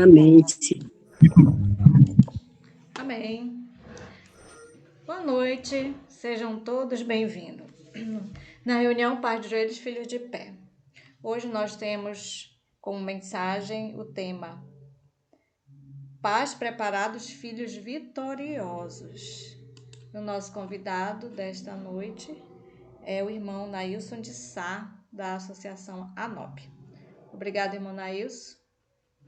Amém. Amém. Boa noite, sejam todos bem-vindos. Na reunião Paz de Joelhos, Filhos de Pé. Hoje nós temos como mensagem o tema Paz preparados, filhos vitoriosos. O nosso convidado desta noite é o irmão Nailson de Sá, da Associação ANOP. Obrigada, irmão Nailson,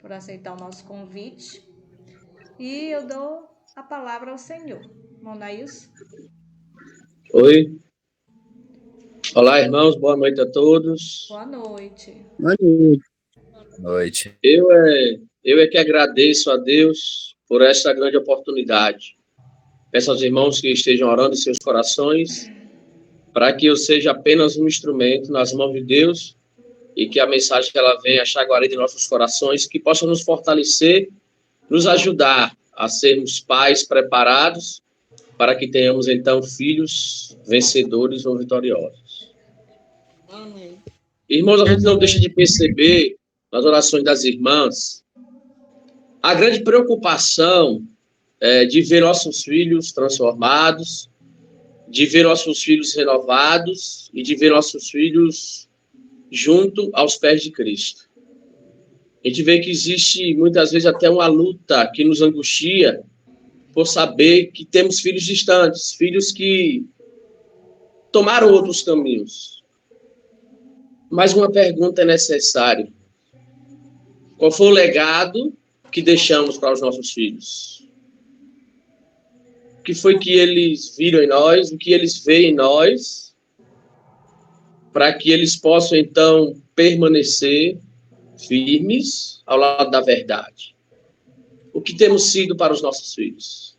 por aceitar o nosso convite. E eu dou a palavra ao Senhor. Irmão Nailson. Oi. Olá, irmãos. Boa noite a todos. Boa noite. Boa noite. Boa noite. Eu é que agradeço a Deus por esta grande oportunidade. Peço aos irmãos que estejam orando em seus corações para que eu seja apenas um instrumento nas mãos de Deus e que a mensagem que ela venha achar guarida em nossos corações, que possa nos fortalecer, nos ajudar a sermos pais preparados para que tenhamos, então, filhos vencedores ou vitoriosos. Amém. Irmãos, a gente não deixa de perceber, nas orações das irmãs, a grande preocupação de ver nossos filhos transformados, de ver nossos filhos renovados e de ver nossos filhos junto aos pés de Cristo. A gente vê que existe, muitas vezes, até uma luta que nos angustia por saber que temos filhos distantes, filhos que tomaram outros caminhos. Mas uma pergunta é necessária. Qual foi o legado que deixamos para os nossos filhos? O que foi que eles viram em nós? O que eles veem em nós? Para que eles possam, então, permanecer firmes ao lado da verdade. O que temos sido para os nossos filhos?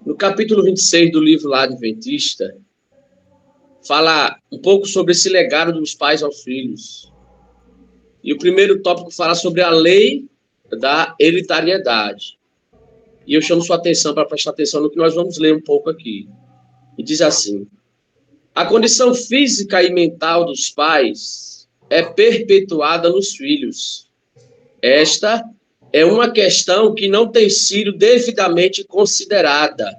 No capítulo 26 do livro lá Adventista, fala um pouco sobre esse legado dos pais aos filhos. E o primeiro tópico fala sobre a lei da hereditariedade. E eu chamo sua atenção para prestar atenção no que nós vamos ler um pouco aqui. E diz assim: a condição física e mental dos pais é perpetuada nos filhos. Esta é uma questão que não tem sido devidamente considerada.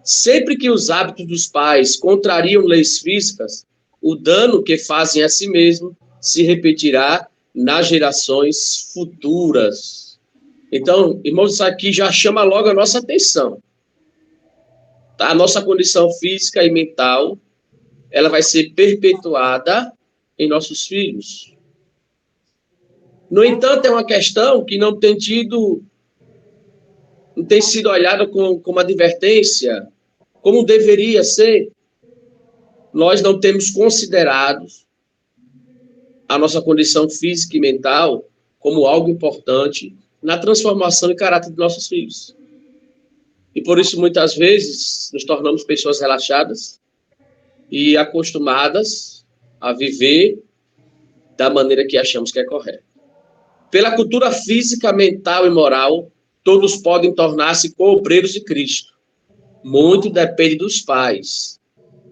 Sempre que os hábitos dos pais contrariam leis físicas, o dano que fazem a si mesmo se repetirá nas gerações futuras. Então, irmãos, isso aqui já chama logo a nossa atenção. Tá? A nossa condição física e mental, ela vai ser perpetuada em nossos filhos. No entanto, é uma questão que não tem sido olhada como advertência, como deveria ser. Nós não temos considerado a nossa condição física e mental como algo importante na transformação e caráter de nossos filhos. E por isso, muitas vezes, nos tornamos pessoas relaxadas e acostumadas a viver da maneira que achamos que é correta. Pela cultura física, mental e moral, todos podem tornar-se co-obreiros de Cristo. Muito depende dos pais.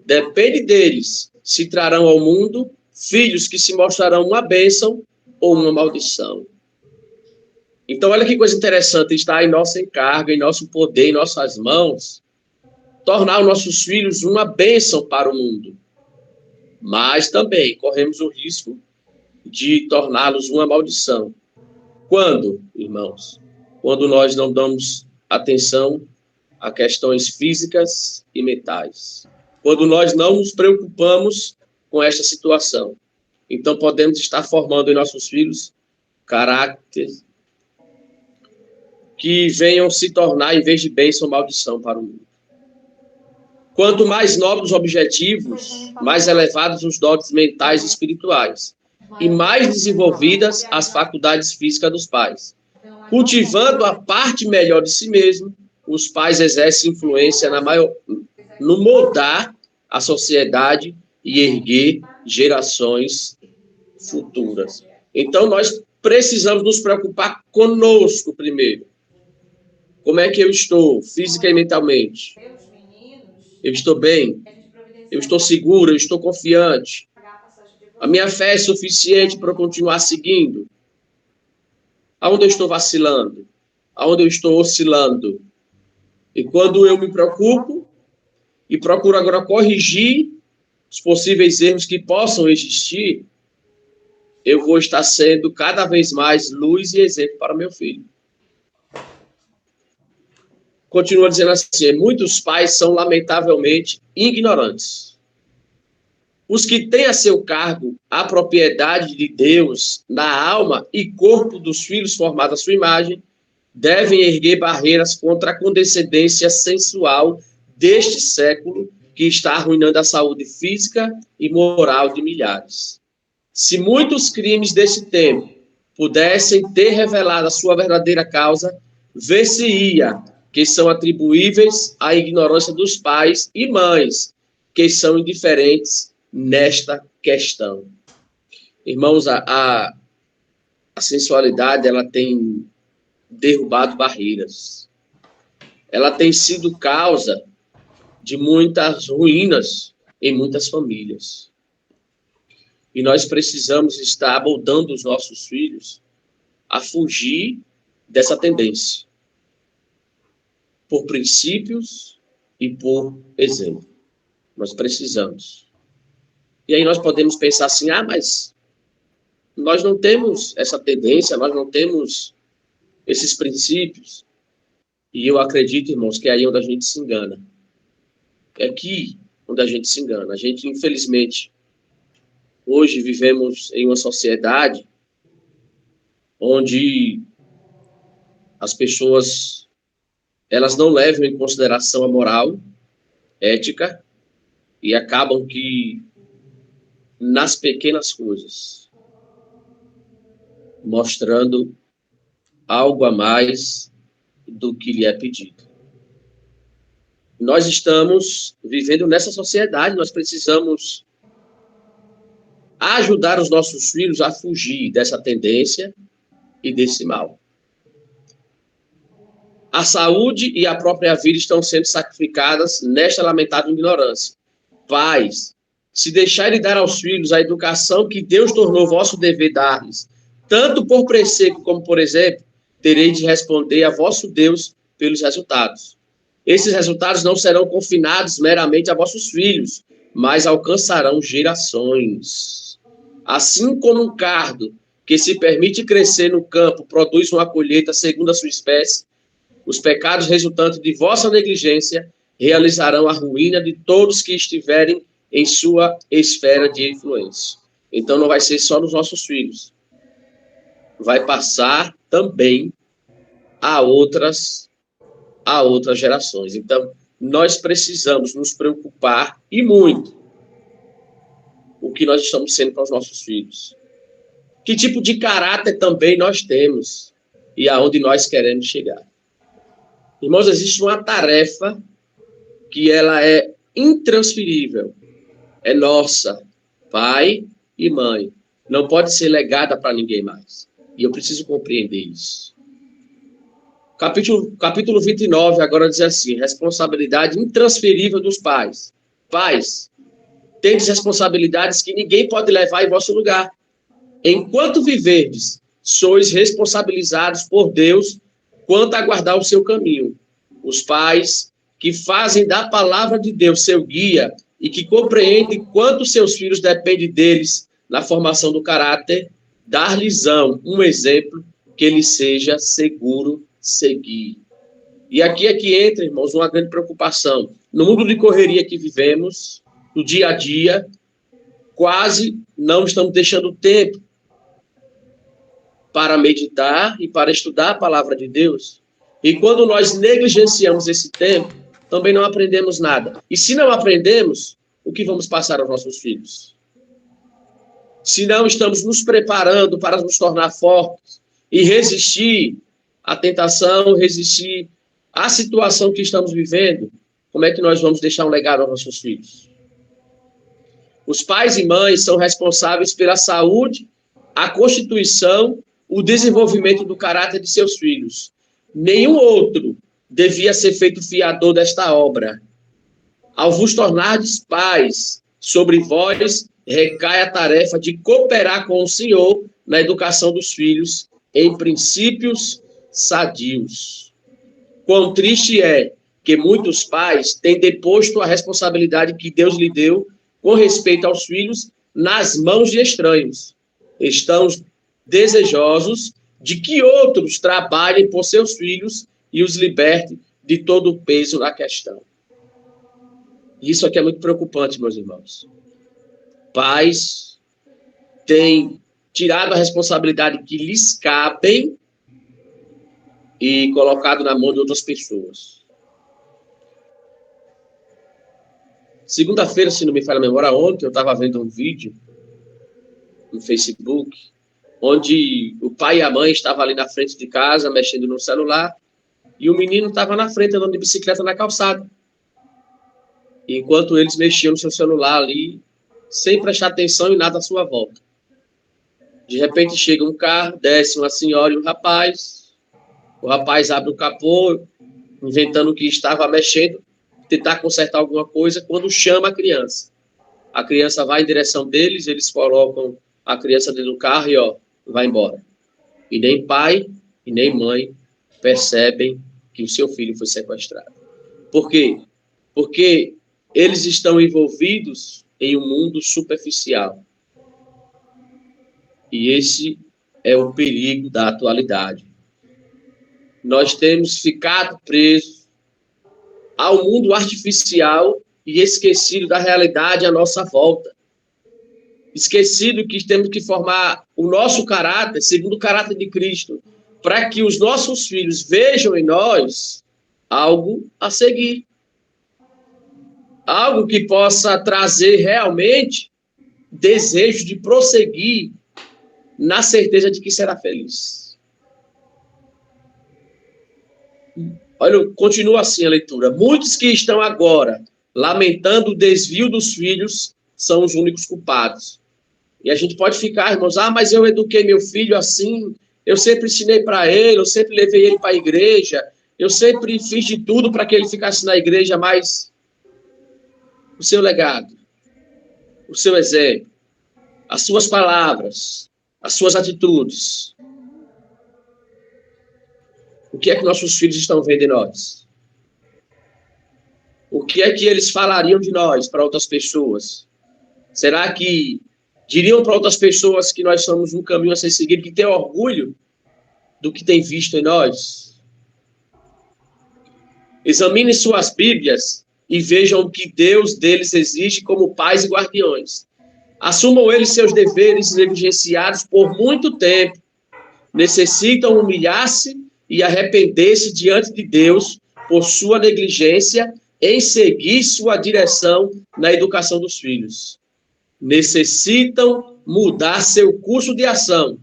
Depende deles se trarão ao mundo filhos que se mostrarão uma bênção ou uma maldição. Então, olha que coisa interessante, está em nossa encargo, em nosso poder, em nossas mãos, tornar os nossos filhos uma bênção para o mundo. Mas também corremos o risco de torná-los uma maldição. Quando, irmãos? Quando nós não damos atenção a questões físicas e mentais. Quando nós não nos preocupamos com esta situação. Então, podemos estar formando em nossos filhos caráteres que venham se tornar, em vez de bênção, maldição para o mundo. Quanto mais nobres os objetivos, mais elevados os dotes mentais e espirituais, e mais desenvolvidas as faculdades físicas dos pais. Cultivando a parte melhor de si mesmo, os pais exercem influência no moldar a sociedade e erguer gerações futuras. Então, nós precisamos nos preocupar conosco primeiro. Como é que eu estou, física e mentalmente? Eu estou bem? Eu estou seguro? Eu estou confiante? A minha fé é suficiente para eu continuar seguindo? aonde eu estou vacilando, aonde eu estou oscilando. E quando eu me preocupo e procuro agora corrigir os possíveis erros que possam existir, eu vou estar sendo cada vez mais luz e exemplo para meu filho. Continua dizendo assim: muitos pais são lamentavelmente ignorantes. Os que têm a seu cargo a propriedade de Deus na alma e corpo dos filhos formados à sua imagem, devem erguer barreiras contra a condescendência sensual deste século que está arruinando a saúde física e moral de milhares. Se muitos crimes desse tempo pudessem ter revelado a sua verdadeira causa, ver-se-ia que são atribuíveis à ignorância dos pais e mães, que são indiferentes nesta questão. Irmãos, a sensualidade, ela tem derrubado barreiras. Ela tem sido causa de muitas ruínas em muitas famílias. E nós precisamos estar moldando os nossos filhos a fugir dessa tendência, por princípios e por exemplo. Nós precisamos. E aí nós podemos pensar assim: mas nós não temos essa tendência, nós não temos esses princípios. E eu acredito, irmãos, que é aí onde a gente se engana. É aqui onde a gente se engana. A gente, infelizmente, hoje vivemos em uma sociedade onde as pessoas, elas não levam em consideração a moral, ética, e acabam que nas pequenas coisas, mostrando algo a mais do que lhe é pedido. Nós estamos vivendo nessa sociedade, nós precisamos ajudar os nossos filhos a fugir dessa tendência e desse mal. A saúde e a própria vida estão sendo sacrificadas nesta lamentável ignorância. Pais, se deixarem dar aos filhos a educação que Deus tornou vosso dever dar-lhes, tanto por preceito como por exemplo, tereis de responder a vosso Deus pelos resultados. Esses resultados não serão confinados meramente a vossos filhos, mas alcançarão gerações. Assim como um cardo que se permite crescer no campo produz uma colheita segundo a sua espécie, os pecados resultantes de vossa negligência realizarão a ruína de todos que estiverem em sua esfera de influência. Então não vai ser só nos nossos filhos. Vai passar também a outras gerações. Então, nós precisamos nos preocupar e muito o que nós estamos sendo para os nossos filhos. Que tipo de caráter também nós temos e aonde nós queremos chegar. Irmãos, existe uma tarefa que ela é intransferível. É nossa, pai e mãe. Não pode ser legada para ninguém mais. E eu preciso compreender isso. Capítulo 29, agora diz assim: responsabilidade intransferível dos pais. Pais, tendes responsabilidades que ninguém pode levar em vosso lugar. Enquanto viverdes, sois responsabilizados por Deus quanto a guardar o seu caminho. Os pais que fazem da palavra de Deus seu guia e que compreendem quanto seus filhos dependem deles na formação do caráter, dar-lhes-ão um exemplo que lhes seja seguro seguir. E aqui é que entra, irmãos, uma grande preocupação. No mundo de correria que vivemos, no dia a dia, quase não estamos deixando tempo para meditar e para estudar a palavra de Deus. E quando nós negligenciamos esse tempo, também não aprendemos nada. E se não aprendemos, o que vamos passar aos nossos filhos? Se não estamos nos preparando para nos tornar fortes e resistir à tentação, resistir à situação que estamos vivendo, como é que nós vamos deixar um legado aos nossos filhos? Os pais e mães são responsáveis pela saúde, a constituição, o desenvolvimento do caráter de seus filhos. Nenhum outro devia ser feito fiador desta obra. Ao vos tornardes pais, sobre vós recai a tarefa de cooperar com o Senhor na educação dos filhos em princípios sadios. Quão triste é que muitos pais têm deposto a responsabilidade que Deus lhe deu com respeito aos filhos nas mãos de estranhos. Estão desejosos de que outros trabalhem por seus filhos e os libertem de todo o peso na questão. Isso aqui é muito preocupante, meus irmãos. Pais têm tirado a responsabilidade que lhes cabem e colocado na mão de outras pessoas. Segunda-feira, se não me falha a memória, ontem eu estava vendo um vídeo no Facebook, onde o pai e a mãe estavam ali na frente de casa, mexendo no celular, e o menino estava na frente, andando de bicicleta na calçada. Enquanto eles mexiam no seu celular ali, sem prestar atenção em nada à sua volta. De repente chega um carro, desce uma senhora e um rapaz. O rapaz abre o capô, inventando que estava mexendo, tentar consertar alguma coisa, quando chama a criança. A criança vai em direção deles, eles colocam a criança dentro do carro e, vai embora. E nem pai e nem mãe percebem que o seu filho foi sequestrado. Por quê? Porque eles estão envolvidos em um mundo superficial. E esse é o perigo da atualidade. Nós temos ficado presos ao mundo artificial e esquecido da realidade à nossa volta. Esquecido que temos que formar o nosso caráter, segundo o caráter de Cristo, para que os nossos filhos vejam em nós algo a seguir. Algo que possa trazer realmente desejo de prosseguir na certeza de que será feliz. Olha, continua assim a leitura. Muitos que estão agora lamentando o desvio dos filhos são os únicos culpados. E a gente pode ficar, irmãos, mas eu eduquei meu filho assim, eu sempre ensinei para ele, eu sempre levei ele para a igreja, eu sempre fiz de tudo para que ele ficasse na igreja, mas o seu legado, o seu exemplo, as suas palavras, as suas atitudes, o que é que nossos filhos estão vendo em nós? O que é que eles falariam de nós para outras pessoas? Será que diriam para outras pessoas que nós somos um caminho a ser seguido, que tem orgulho do que tem visto em nós? Examinem suas Bíblias e vejam o que Deus deles exige como pais e guardiões. Assumam eles seus deveres negligenciados por muito tempo. Necessitam humilhar-se e arrepender-se diante de Deus por sua negligência em seguir sua direção na educação dos filhos. Necessitam mudar seu curso de ação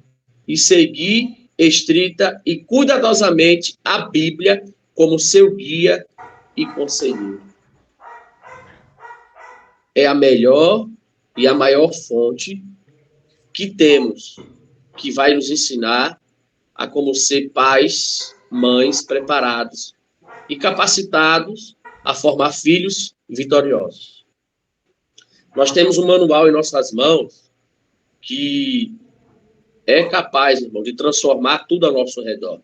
e seguir estrita e cuidadosamente a Bíblia como seu guia e conselheiro. É a melhor e a maior fonte que temos, que vai nos ensinar a como ser pais, mães preparados e capacitados a formar filhos vitoriosos. Nós temos um manual em nossas mãos que é capaz, irmão, de transformar tudo ao nosso redor.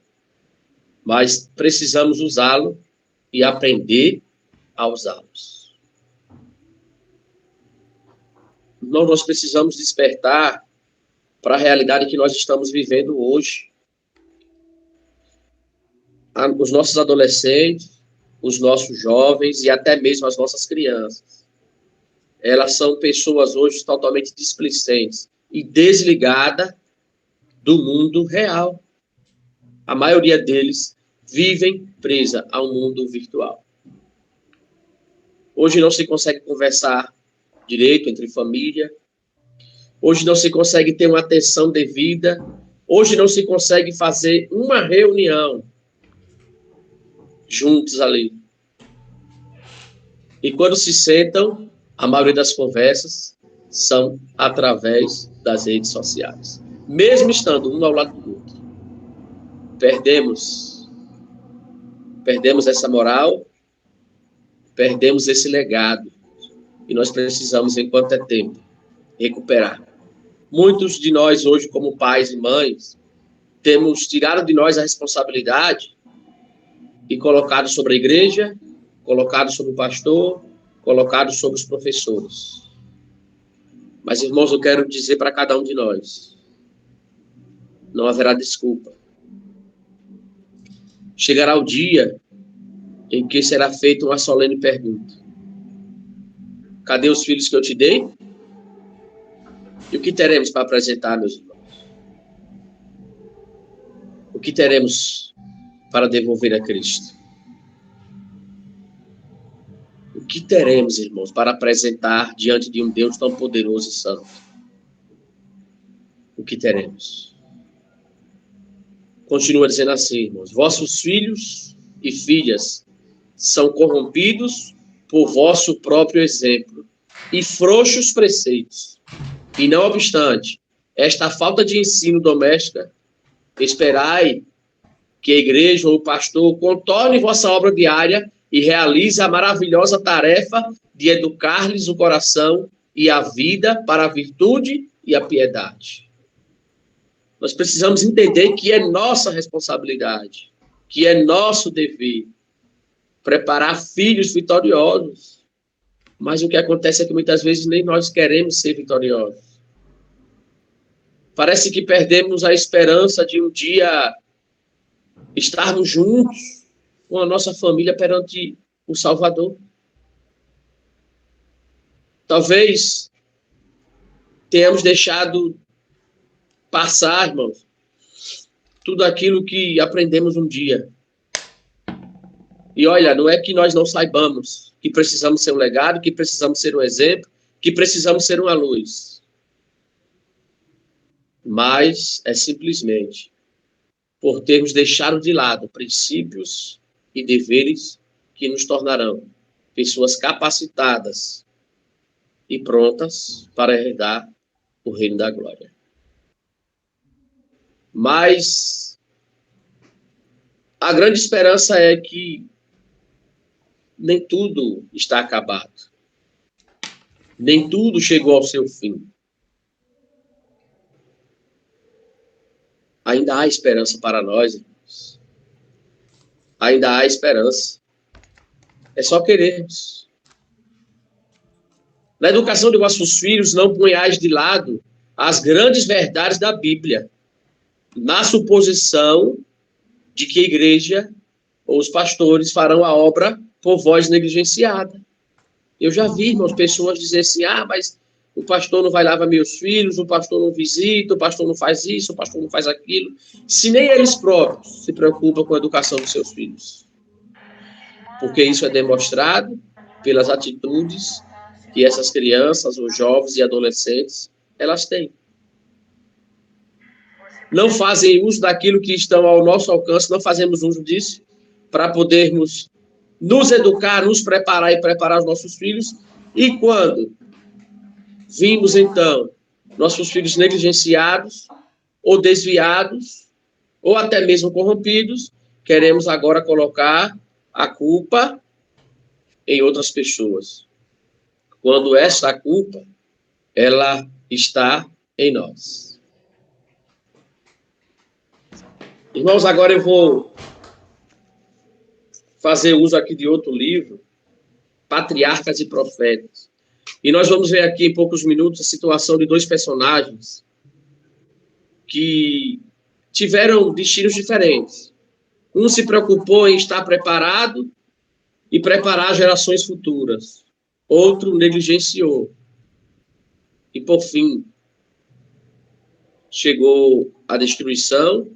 Mas precisamos usá-lo e aprender a usá-los. Nós precisamos despertar para a realidade que nós estamos vivendo hoje. Os nossos adolescentes, os nossos jovens e até mesmo as nossas crianças. Elas são pessoas hoje totalmente displicentes e desligadas do mundo real. A maioria deles vivem presa ao mundo virtual. Hoje não se consegue conversar direito entre família. Hoje não se consegue ter uma atenção devida. Hoje não se consegue fazer uma reunião juntos ali. E quando se sentam, a maioria das conversas são através das redes sociais. Mesmo estando um ao lado do outro. Perdemos essa moral, perdemos esse legado. E nós precisamos, enquanto é tempo, recuperar. Muitos de nós hoje, como pais e mães, temos tirado de nós a responsabilidade e colocado sobre a igreja, colocado sobre o pastor, colocado sobre os professores. Mas, irmãos, eu quero dizer para cada um de nós, não haverá desculpa. Chegará o dia em que será feita uma solene pergunta. Cadê os filhos que eu te dei? E o que teremos para apresentar, meus irmãos? O que teremos para devolver a Cristo? O que teremos, irmãos, para apresentar diante de um Deus tão poderoso e santo? O que teremos? Continua dizendo assim, irmãos: vossos filhos e filhas são corrompidos por vosso próprio exemplo e frouxos preceitos. E não obstante, esta falta de ensino doméstica, esperai que a igreja ou o pastor contorne vossa obra diária e realize a maravilhosa tarefa de educar-lhes o coração e a vida para a virtude e a piedade. Nós precisamos entender que é nossa responsabilidade, que é nosso dever preparar filhos vitoriosos. Mas o que acontece é que muitas vezes nem nós queremos ser vitoriosos. Parece que perdemos a esperança de um dia estarmos juntos com a nossa família perante o Salvador. Talvez tenhamos deixado passar, irmãos, tudo aquilo que aprendemos um dia. E olha, não é que nós não saibamos que precisamos ser um legado, que precisamos ser um exemplo, que precisamos ser uma luz. Mas é simplesmente por termos deixado de lado princípios e deveres que nos tornarão pessoas capacitadas e prontas para herdar o reino da glória. Mas a grande esperança é que nem tudo está acabado. Nem tudo chegou ao seu fim. Ainda há esperança para nós, irmãos. Ainda há esperança. É só querermos. Na educação de vossos filhos, não ponhais de lado as grandes verdades da Bíblia, na suposição de que a igreja ou os pastores farão a obra por voz negligenciada. Eu já vi, irmãos, pessoas dizer assim: mas o pastor não vai lá para meus filhos, o pastor não visita, o pastor não faz isso, o pastor não faz aquilo. Se nem eles próprios se preocupam com a educação dos seus filhos. Porque isso é demonstrado pelas atitudes que essas crianças, os jovens e adolescentes, elas têm. Não fazem uso daquilo que estão ao nosso alcance, não fazemos uso disso para podermos nos educar, nos preparar e preparar os nossos filhos. E quando vimos, então, nossos filhos negligenciados ou desviados ou até mesmo corrompidos, queremos agora colocar a culpa em outras pessoas. Quando essa culpa, ela está em nós. Irmãos, agora eu vou fazer uso aqui de outro livro, Patriarcas e Profetas. E nós vamos ver aqui em poucos minutos a situação de dois personagens que tiveram destinos diferentes. Um se preocupou em estar preparado e preparar gerações futuras. Outro negligenciou. E, por fim, chegou a destruição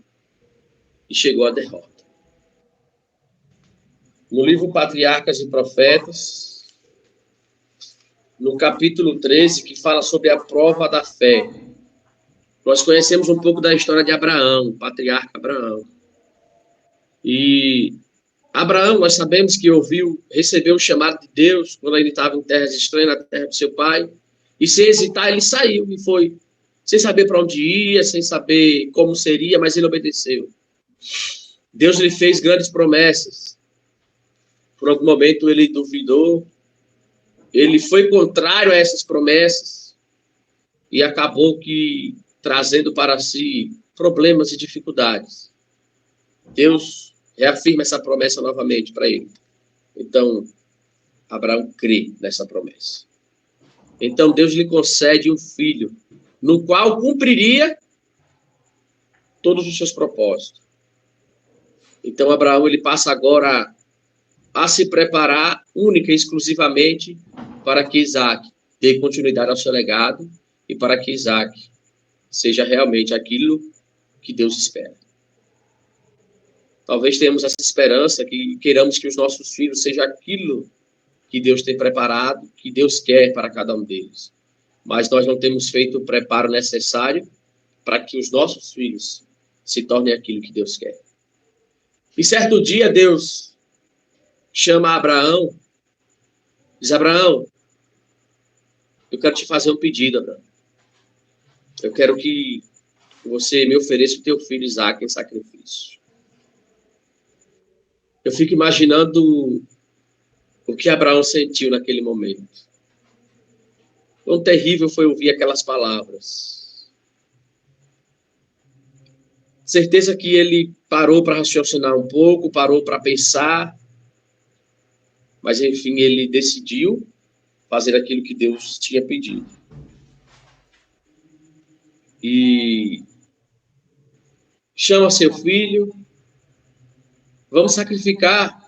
e chegou a derrota. No livro Patriarcas e Profetas, no capítulo 13, que fala sobre a prova da fé, nós conhecemos um pouco da história de Abraão, o patriarca Abraão. E Abraão, nós sabemos que recebeu o chamado de Deus quando ele estava em terras estranhas, na terra do seu pai, e sem hesitar ele saiu e foi, sem saber para onde ia, sem saber como seria, mas ele obedeceu. Deus lhe fez grandes promessas. Por algum momento ele duvidou, ele foi contrário a essas promessas e acabou que trazendo para si problemas e dificuldades. Deus reafirma essa promessa novamente para ele. Então, Abraão crê nessa promessa. Então, Deus lhe concede um filho, no qual cumpriria todos os seus propósitos. Então, Abraão, ele passa agora a se preparar única e exclusivamente para que Isaac dê continuidade ao seu legado e para que Isaac seja realmente aquilo que Deus espera. Talvez tenhamos essa esperança, que queiramos que os nossos filhos sejam aquilo que Deus tem preparado, que Deus quer para cada um deles. Mas nós não temos feito o preparo necessário para que os nossos filhos se tornem aquilo que Deus quer. E certo dia Deus chama Abraão, diz: Abraão, eu quero te fazer um pedido, Abraão. Eu quero que você me ofereça o teu filho Isaque em sacrifício. Eu fico imaginando o que Abraão sentiu naquele momento. Quão terrível foi ouvir aquelas palavras. Certeza que ele parou para raciocinar um pouco, parou para pensar, mas enfim, ele decidiu fazer aquilo que Deus tinha pedido. E chama seu filho, vamos sacrificar.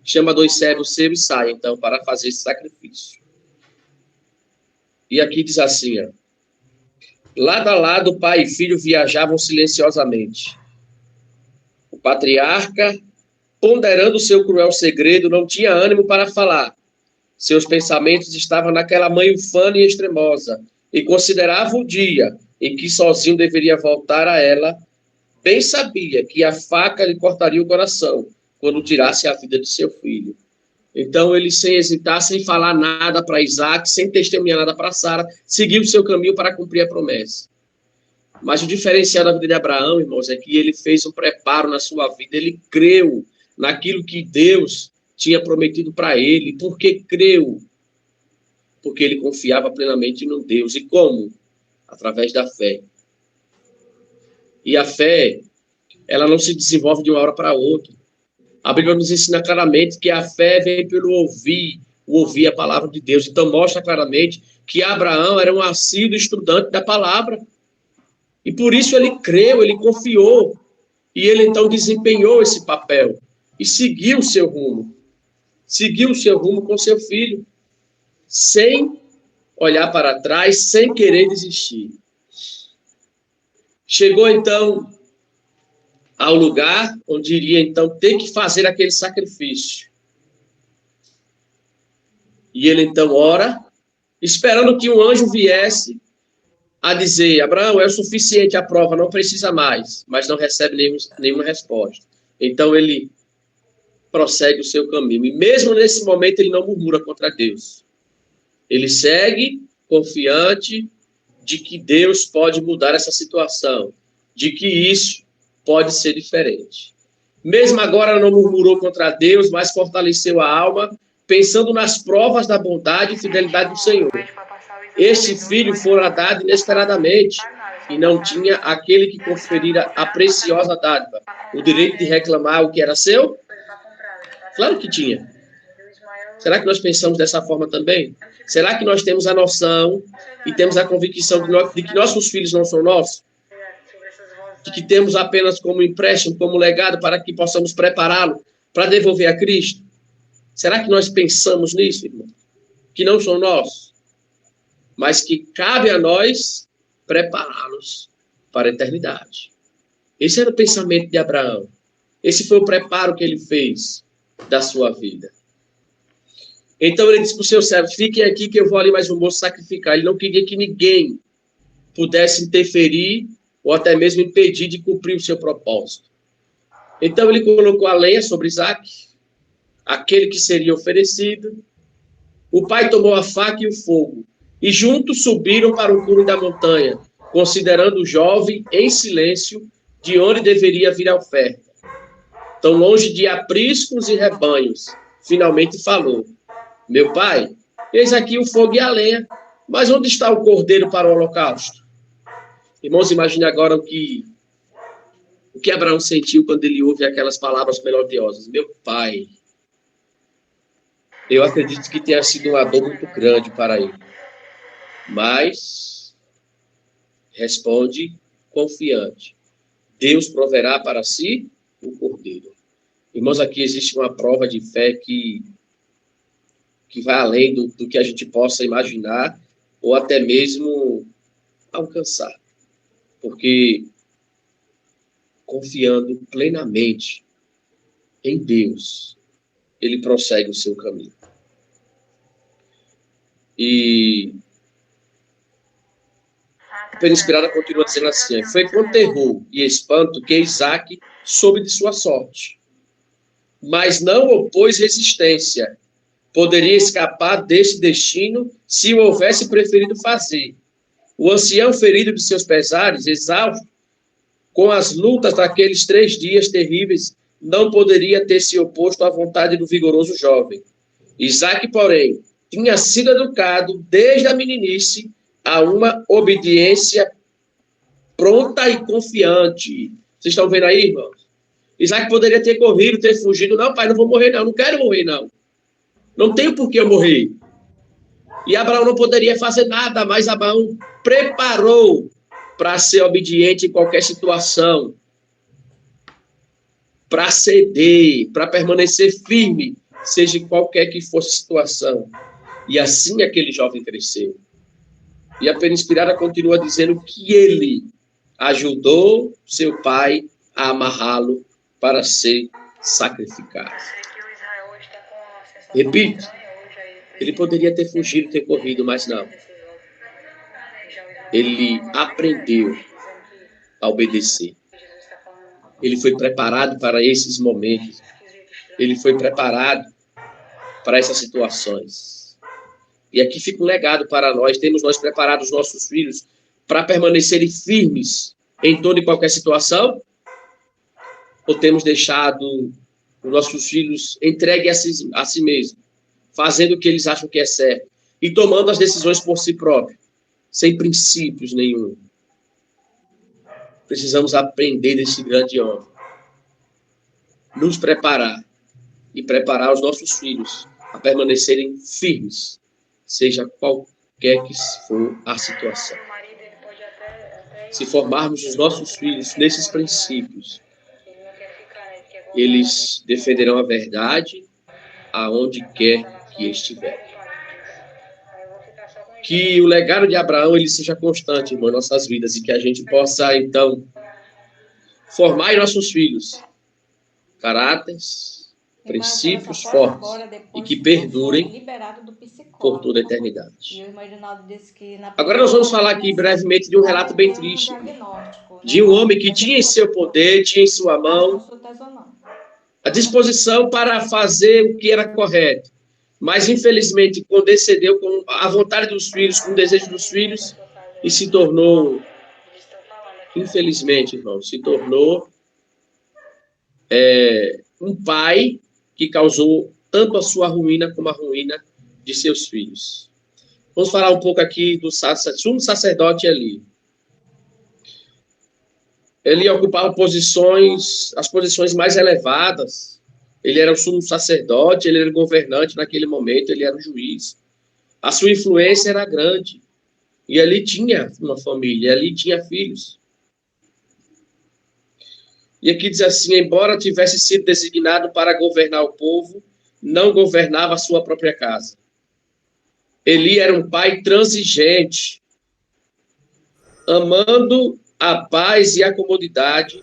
Chama 2 servos seus e sai, então, para fazer esse sacrifício. E aqui diz assim, ó: lado a lado, pai e filho viajavam silenciosamente. O patriarca, ponderando o seu cruel segredo, não tinha ânimo para falar. Seus pensamentos estavam naquela mãe ufana e extremosa, e considerava o dia em que sozinho deveria voltar a ela. Bem sabia que a faca lhe cortaria o coração quando tirasse a vida de seu filho. Então ele, sem hesitar, sem falar nada para Isaac, sem testemunhar nada para Sara, seguiu o seu caminho para cumprir a promessa. Mas o diferencial da vida de Abraão, irmãos, é que ele fez um preparo na sua vida. Ele creu naquilo que Deus tinha prometido para ele. Por que creu? Porque ele confiava plenamente no Deus. E como? Através da fé. E a fé, ela não se desenvolve de uma hora para outra. A Bíblia nos ensina claramente que a fé vem pelo ouvir a palavra de Deus. Então mostra claramente que Abraão era um assíduo estudante da palavra. E por isso ele creu, ele confiou. E ele então desempenhou esse papel. E seguiu o seu rumo. Seguiu o seu rumo com seu filho. Sem olhar para trás, sem querer desistir. Chegou então ao lugar onde iria então ter que fazer aquele sacrifício. E ele então ora, esperando que um anjo viesse a dizer: Abraão, é o suficiente a prova, não precisa mais, mas não recebe nenhuma resposta. Então ele prossegue o seu caminho. E mesmo nesse momento ele não murmura contra Deus. Ele segue confiante de que Deus pode mudar essa situação, de que isso pode ser diferente. Mesmo agora não murmurou contra Deus, mas fortaleceu a alma, pensando nas provas da bondade e fidelidade do Senhor. Este filho fora dado inesperadamente, e não tinha aquele que conferira a preciosa dádiva o direito de reclamar o que era seu? Claro que tinha. Será que nós pensamos dessa forma também? Será que nós temos a noção e temos a convicção de que nossos filhos não são nossos? De que temos apenas como empréstimo, como legado, para que possamos prepará-lo para devolver a Cristo? Será que nós pensamos nisso, irmão? Que não são nossos, mas que cabe a nós prepará-los para a eternidade. Esse era o pensamento de Abraão. Esse foi o preparo que ele fez da sua vida. Então ele disse para os seus servos: fiquem aqui que eu vou ali mais um moço sacrificar. Ele não queria que ninguém pudesse interferir ou até mesmo impedir de cumprir o seu propósito. Então ele colocou a lenha sobre Isaac, aquele que seria oferecido. O pai tomou a faca e o fogo, e juntos subiram para o cume da montanha, considerando o jovem em silêncio de onde deveria vir a oferta. Tão longe de apriscos e rebanhos, finalmente falou: meu pai, eis aqui o fogo e a lenha, mas onde está o cordeiro para o holocausto? Irmãos, imagine agora o que O que Abraão sentiu quando ele ouve aquelas palavras melodiosas? Meu pai. Eu acredito que tenha sido uma dor muito grande para ele. Mas responde confiante. Deus proverá para si o cordeiro. Irmãos, aqui existe uma prova de fé que vai além do que a gente possa imaginar ou até mesmo alcançar. Porque confiando plenamente em Deus, ele prossegue o seu caminho. E a Pena Inspirada continua dizendo assim: foi com terror e espanto que Isaac soube de sua sorte, mas não opôs resistência. Poderia escapar desse destino se o houvesse preferido fazer. O ancião, ferido de seus pesares, exausto, com as lutas daqueles 3 dias terríveis, não poderia ter se oposto à vontade do vigoroso jovem. Isaac, porém, tinha sido educado desde a meninice a uma obediência pronta e confiante. Vocês estão vendo aí, irmãos? Isaac poderia ter corrido, ter fugido. Não, pai, não vou morrer, não. Não quero morrer, não. Não tenho por que eu morrer. E Abraão não poderia fazer nada, mas Abraão preparou para ser obediente em qualquer situação, para ceder, para permanecer firme, seja em qualquer que fosse a situação. E assim aquele jovem cresceu. E a Pena Inspirada continua dizendo que ele ajudou seu pai a amarrá-lo para ser sacrificado. Repito, ele poderia ter fugido, ter corrido, mas não. Ele aprendeu a obedecer. Ele foi preparado para esses momentos. Ele foi preparado para essas situações. E aqui fica um legado para nós. Temos nós preparado os nossos filhos para permanecerem firmes em toda e qualquer situação? Ou temos deixado os nossos filhos entregues a si mesmos, fazendo o que eles acham que é certo e tomando as decisões por si próprios, sem princípios nenhum? Precisamos aprender desse grande homem. Nos preparar e preparar os nossos filhos a permanecerem firmes, seja qualquer que for a situação. Se formarmos os nossos filhos nesses princípios, eles defenderão a verdade aonde quer que estiver. Que o legado de Abraão ele seja constante, irmão, em nossas vidas, e que a gente possa, então, formar em nossos filhos caráteres, princípios fortes e que perdurem por toda a eternidade. Agora nós vamos falar aqui brevemente de um relato bem triste, de um homem que tinha em seu poder, tinha em sua mão a disposição para fazer o que era correto, mas infelizmente condescendeu com a vontade dos filhos, com o desejo dos filhos, e se tornou, infelizmente, irmão, se tornou um pai que causou tanto a sua ruína como a ruína de seus filhos. Vamos falar um pouco aqui do sumo sacerdote Eli. Ele ocupava as posições mais elevadas. Ele era o sumo sacerdote, ele era o governante naquele momento, ele era o juiz. A sua influência era grande. E ali tinha uma família, ali tinha filhos. E aqui diz assim: embora tivesse sido designado para governar o povo, não governava a sua própria casa. Eli era um pai transigente, amando a paz e a comodidade,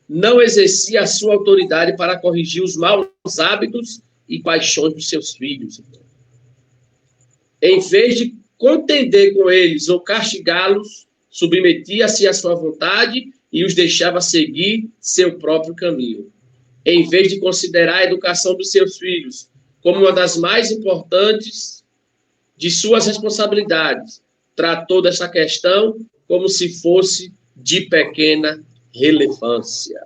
não exercia a sua autoridade para corrigir os maus hábitos e paixões dos seus filhos. Em vez de contender com eles ou castigá-los, submetia-se à sua vontade e os deixava seguir seu próprio caminho. Em vez de considerar a educação dos seus filhos como uma das mais importantes de suas responsabilidades, tratou dessa questão como se fosse de pequena relevância.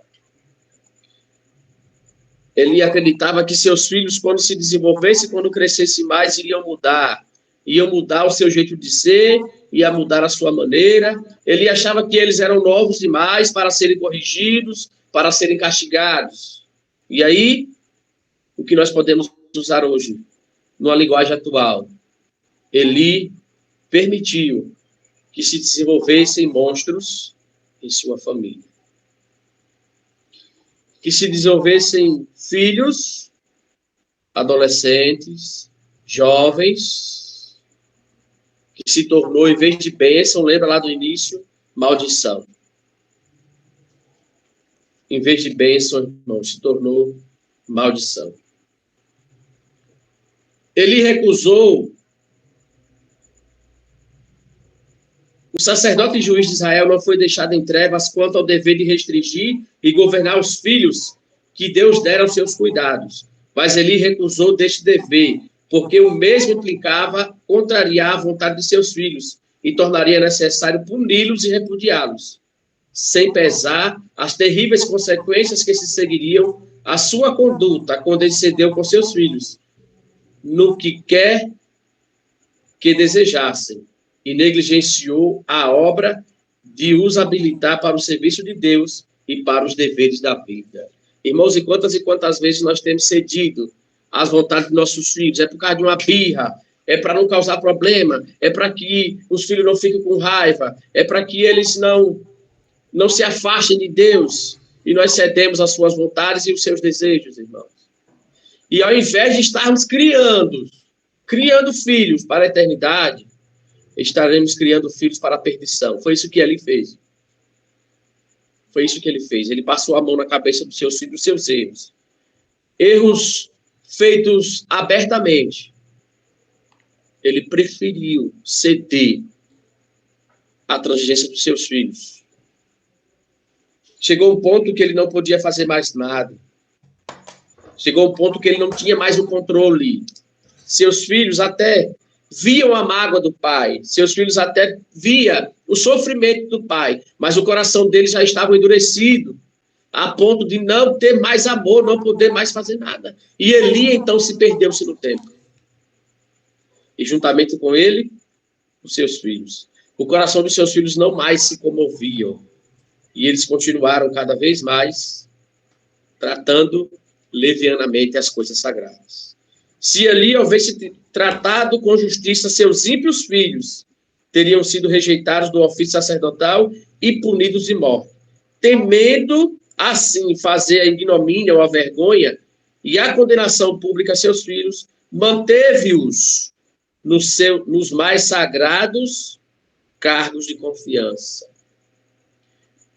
Ele acreditava que seus filhos, quando se desenvolvessem, quando crescessem mais, iriam mudar. ia mudar o seu jeito de ser, ia mudar a sua maneira. Ele achava que eles eram novos demais para serem corrigidos, para serem castigados. E aí, o que nós podemos usar hoje, numa linguagem atual? Eli permitiu que se desenvolvessem monstros em sua família. Que se desenvolvessem filhos, adolescentes, jovens, que se tornou, em vez de bênção, lembra lá do início, maldição. Em vez de bênção, irmão, se tornou maldição. Ele recusou. O sacerdote e juiz de Israel não foi deixado em trevas quanto ao dever de restringir e governar os filhos que Deus dera aos seus cuidados. Mas ele recusou deste dever, porque o mesmo implicava contrariar a vontade de seus filhos e tornaria necessário puni-los e repudiá-los, sem pesar as terríveis consequências que se seguiriam à sua conduta quando ele cedeu com seus filhos, no que quer que desejassem, e negligenciou a obra de os habilitar para o serviço de Deus e para os deveres da vida. Irmãos, e quantas vezes nós temos cedido às vontades de nossos filhos? É por causa de uma birra, é para não causar problema, é para que os filhos não fiquem com raiva, é para que eles não se afastem de Deus, e nós cedemos às suas vontades e os seus desejos, irmãos. E ao invés de estarmos criando filhos para a eternidade, estaremos criando filhos para a perdição. Foi isso que ele fez. Foi isso que ele fez. Ele passou a mão na cabeça dos seus filhos, dos seus erros. Erros feitos abertamente. Ele preferiu ceder à transigência dos seus filhos. Chegou um ponto que ele não podia fazer mais nada. Chegou um ponto que ele não tinha mais o controle. Seus filhos até viam a mágoa do pai, seus filhos até via o sofrimento do pai, mas o coração deles já estava endurecido, a ponto de não ter mais amor, não poder mais fazer nada. E Eli, então, se perdeu-se no templo. E juntamente com ele, os seus filhos. O coração dos seus filhos não mais se comoviam. E eles continuaram cada vez mais tratando levianamente as coisas sagradas. Se Eli houvesse tratado com justiça seus ímpios filhos, teriam sido rejeitados do ofício sacerdotal e punidos de morte. Temendo, assim, fazer a ignomínia ou a vergonha e a condenação pública a seus filhos, manteve-os nos mais sagrados cargos de confiança.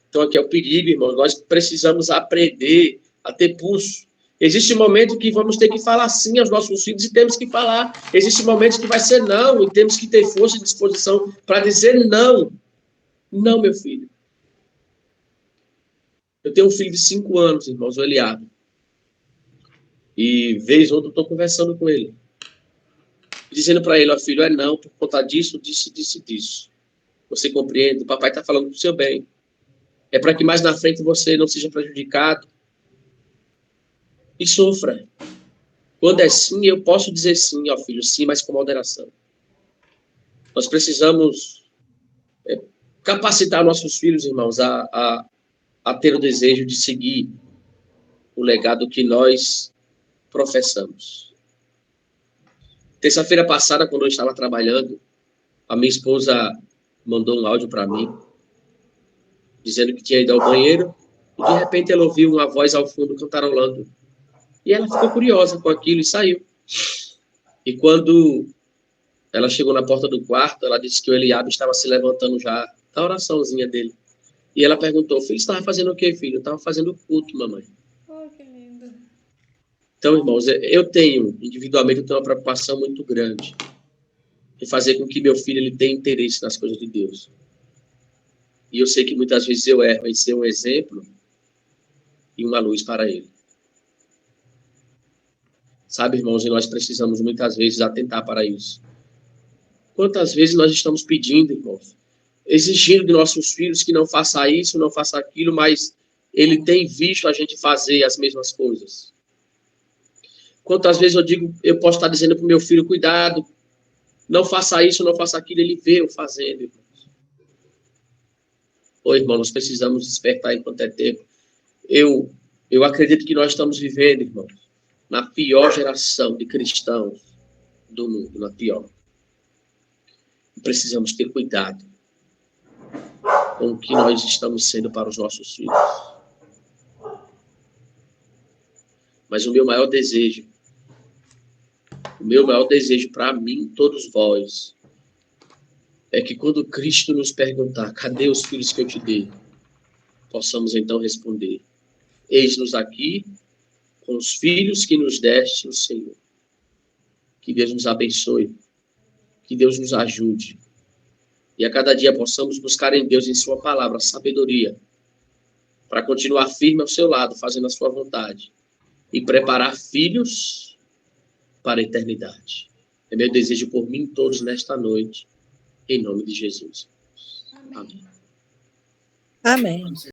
Então, aqui é o perigo, irmãos. Nós precisamos aprender a ter pulso. Existe momento que vamos ter que falar sim aos nossos filhos e temos que falar. Existe momentos que vai ser não e temos que ter força e disposição para dizer não. Não, meu filho. Eu tenho um filho de 5 anos, irmãos, o Eliabe. E vez ou outra eu estou conversando com ele. Dizendo para ele, ó filho, é não, por conta disso, disso. Você compreende? O papai está falando do seu bem. É para que mais na frente você não seja prejudicado. E sofra. Quando é sim, eu posso dizer sim, ó filho, sim, mas com moderação. Nós precisamos capacitar nossos filhos, irmãos, a ter o desejo de seguir o legado que nós professamos. Terça-feira passada, quando eu estava trabalhando, a minha esposa mandou um áudio para mim, dizendo que tinha ido ao banheiro, e de repente ela ouviu uma voz ao fundo cantarolando. E ela ficou curiosa com aquilo e saiu. E quando ela chegou na porta do quarto, ela disse que o Eliabe estava se levantando já da oraçãozinha dele. E ela perguntou, filho, você estava fazendo o quê, filho? Eu estava fazendo culto, mamãe. Oh, que lindo. Então, irmãos, individualmente, eu tenho uma preocupação muito grande em fazer com que meu filho ele tenha interesse nas coisas de Deus. E eu sei que muitas vezes eu erro em ser um exemplo e uma luz para ele. Sabe, irmãos, e nós precisamos muitas vezes atentar para isso. Quantas vezes nós estamos pedindo, irmãos, exigindo de nossos filhos que não faça isso, não faça aquilo, mas ele tem visto a gente fazer as mesmas coisas. Quantas vezes eu posso estar dizendo para o meu filho, cuidado não faça isso, não faça aquilo, ele vê eu fazendo, irmãos. Ô, irmão, nós precisamos despertar enquanto é tempo. Eu acredito que nós estamos vivendo, irmãos, na pior geração de cristãos do mundo, na pior. Precisamos ter cuidado com o que nós estamos sendo para os nossos filhos. Mas o meu maior desejo para mim, todos vós, é que quando Cristo nos perguntar, cadê os filhos que eu te dei? Possamos então responder, eis-nos aqui com os filhos que nos deste o Senhor. Que Deus nos abençoe, que Deus nos ajude. E a cada dia possamos buscar em Deus, em sua palavra, sabedoria, para continuar firme ao seu lado, fazendo a sua vontade. E preparar filhos para a eternidade. É meu desejo por mim todos nesta noite, em nome de Jesus. Amém. Amém.